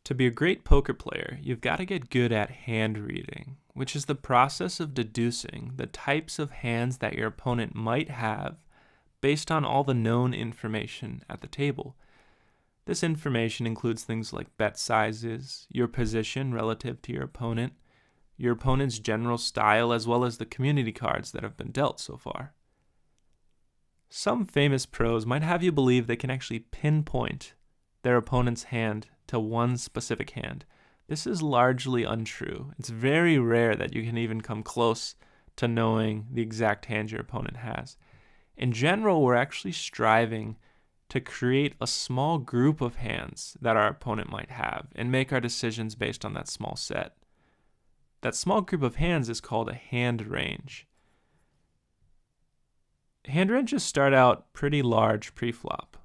To be a great poker player, you've got to get good at hand reading, which is the process of deducing the types of hands that your opponent might have based on all the known information at the table. This information includes things like bet sizes, your position relative to your opponent's general style, as well as the community cards that have been dealt so far. Some famous pros might have you believe they can actually pinpoint their opponent's hand to one specific hand. This is largely untrue. It's very rare that you can even come close to knowing the exact hand your opponent has. In general, we're actually striving to create a small group of hands that our opponent might have and make our decisions based on that small set. That small group of hands is called a hand range. Hand ranges start out pretty large pre-flop.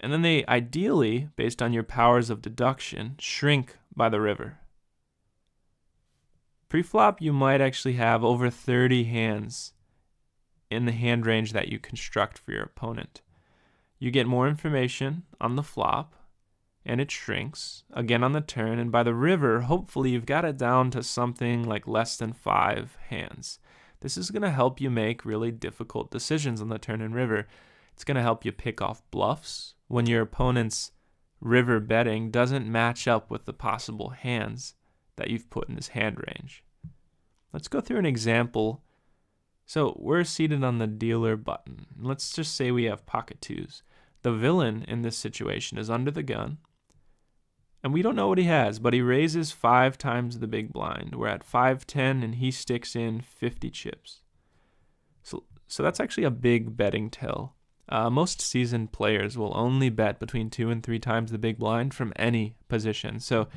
And then they ideally, based on your powers of deduction, shrink by the river. Pre-flop, you might actually have over 30 hands in the hand range that you construct for your opponent. You get more information on the flop, and it shrinks, again on the turn, and by the river, hopefully you've got it down to something like less than 5 hands. This is going to help you make really difficult decisions on the turn and river. It's going to help you pick off bluffs when your opponent's river betting doesn't match up with the possible hands that you've put in this hand range. Let's go through an example. So we're seated on the dealer button. Let's just say we have pocket twos. The villain in this situation is under the gun, and we don't know what he has, but he raises 5 times the big blind. We're at 5-10, and he sticks in 50 chips. So that's actually a big betting tell. Most seasoned players will only bet between 2 and 3 times the big blind from any position. So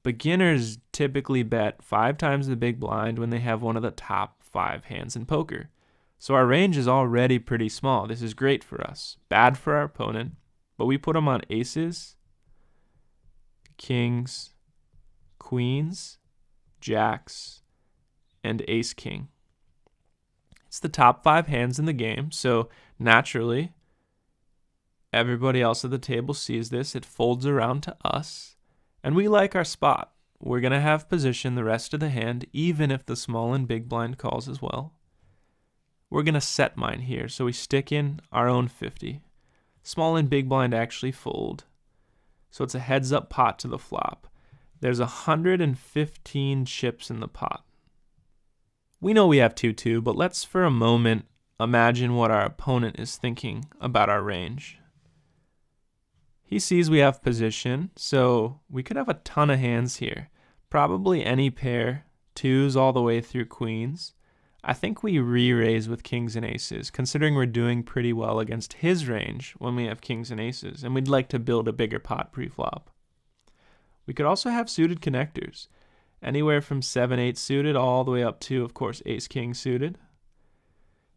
beginners typically bet 5 times the big blind when they have one of the top 5 hands in poker. So our range is already pretty small. This is great for us, bad for our opponent, but we put them on aces, kings, queens, jacks, and ace-king. It's the top 5 hands in the game, so naturally, everybody else at the table sees this. It folds around to us, and we like our spot. We're going to have position the rest of the hand, even if the small and big blind calls as well. We're going to set mine here, so we stick in our own 50. Small and big blind actually fold, so it's a heads-up pot to the flop. There's 115 chips in the pot. We know we have 2-2, but let's for a moment imagine what our opponent is thinking about our range. He sees we have position, so we could have a ton of hands here. Probably any pair, twos all the way through queens. I think we re-raise with kings and aces, considering we're doing pretty well against his range when we have kings and aces, and we'd like to build a bigger pot pre-flop. We could also have suited connectors. Anywhere from 7-8 suited all the way up to, of course, ace-king suited.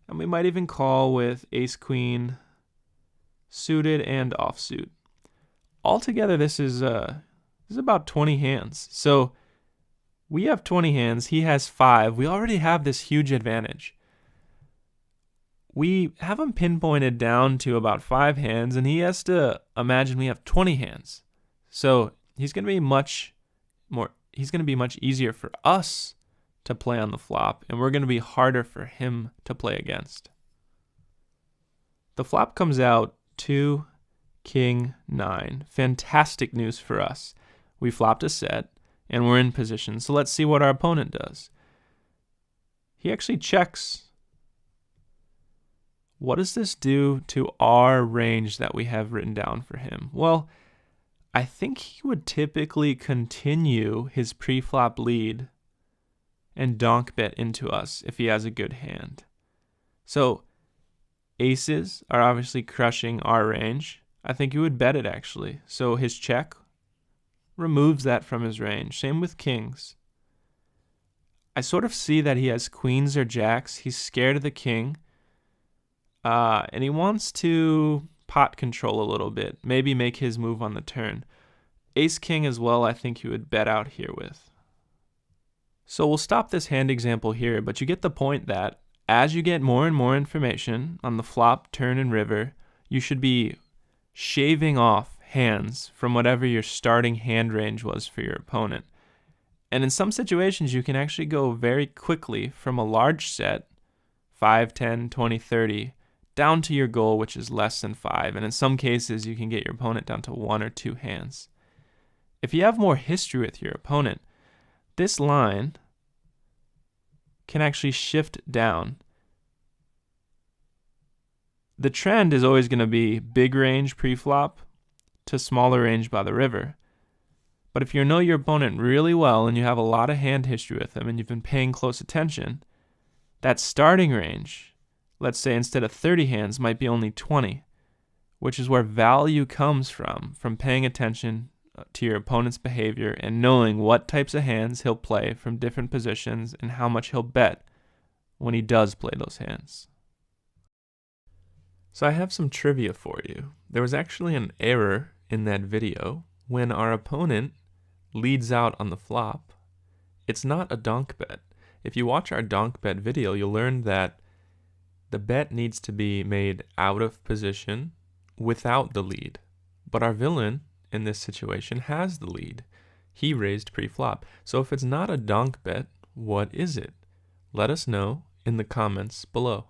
And we might even call with ace-queen suited and offsuit. Altogether, this is about 20 hands. So we have 20 hands. He has 5. We already have this huge advantage. We have him pinpointed down to about 5 hands, and he has to imagine we have 20 hands. So he's going to be much easier for us to play on the flop, and we're going to be harder for him to play against. The flop comes out 2, king, 9. Fantastic news for us. We flopped a set, and we're in position. So let's see what our opponent does. He actually checks. What does this do to our range that we have written down for him? Well, I think he would typically continue his pre-flop lead and donk bet into us if he has a good hand. So aces are obviously crushing our range. I think he would bet it actually. So his check removes that from his range. Same with kings. I sort of see that he has queens or jacks. He's scared of the king. And he wants to pot control a little bit, maybe make his move on the turn. Ace-king as well, I think he would bet out here with. So we'll stop this hand example here, but you get the point that as you get more and more information on the flop, turn, and river, you should be shaving off hands from whatever your starting hand range was for your opponent. And in some situations, you can actually go very quickly from a large set, 5, 10, 20, 30, down to your goal, which is less than 5. And in some cases, you can get your opponent down to 1 or 2 hands. If you have more history with your opponent, this line can actually shift down. The trend is always going to be big range pre-flop to smaller range by the river. But if you know your opponent really well and you have a lot of hand history with them and you've been paying close attention, that starting range, let's say instead of 30 hands, might be only 20, which is where value comes from paying attention to your opponent's behavior and knowing what types of hands he'll play from different positions and how much he'll bet when he does play those hands. So I have some trivia for you. There was actually an error in that video when our opponent leads out on the flop. It's not a donk bet. If you watch our donk bet video, you'll learn that the bet needs to be made out of position without the lead. But our villain in this situation has the lead. He raised pre-flop. So if it's not a donk bet, what is it? Let us know in the comments below.